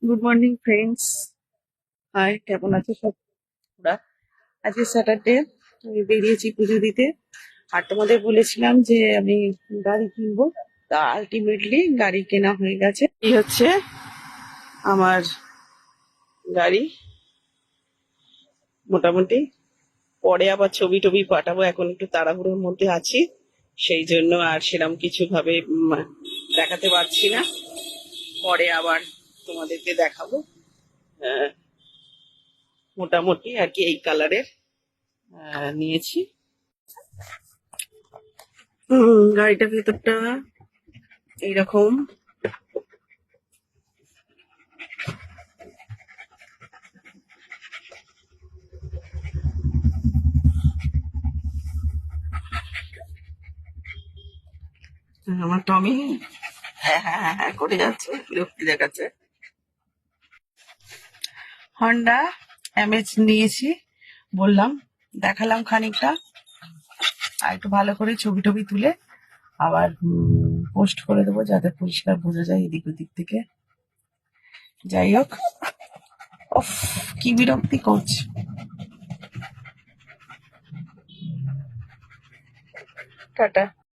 Good morning friends. High, কেমন আছো সব? তোমরা? আজকে স্যাটারডে, আমি বেরিয়েছি পুজো দিতে। আর তোমাদের বলেছিলাম যে আমি গাড়ি কিনবো, তা আলটিমেটলি গাড়ি কেনা হয়ে গেছে। এই হচ্ছে আমার গাড়ি। মোটামুটি পরে আবার ছবি টবি পাঠাবো, এখন একটু তাড়াহুড়োর মধ্যে আছি, সেই জন্য আর সেরকম কিছু ভাবে দেখাতে পারছি না। পরে আবার তোমাদেরকে দেখাবো। আহ, মোটামুটি আর কি এই কালারের নিয়েছি। গাড়িটার ভেতরটা এইরকম। আমার টমি হ্যাঁ হ্যাঁ হ্যাঁ হ্যাঁ করে যাচ্ছে, বিরক্তি দেখাচ্ছে। হন্ডা এমএচ নিয়েছি, বললাম, দেখালাম খানিকটা। আর একটু ভালো করে ছবি টবি তুলে আবার পোস্ট করে দেবো, যাতে পরিষ্কার বোঝা যায় এদিক ওদিক থেকে। যাই হোক, উফ, কি বিরক্তি করছে। টাটা।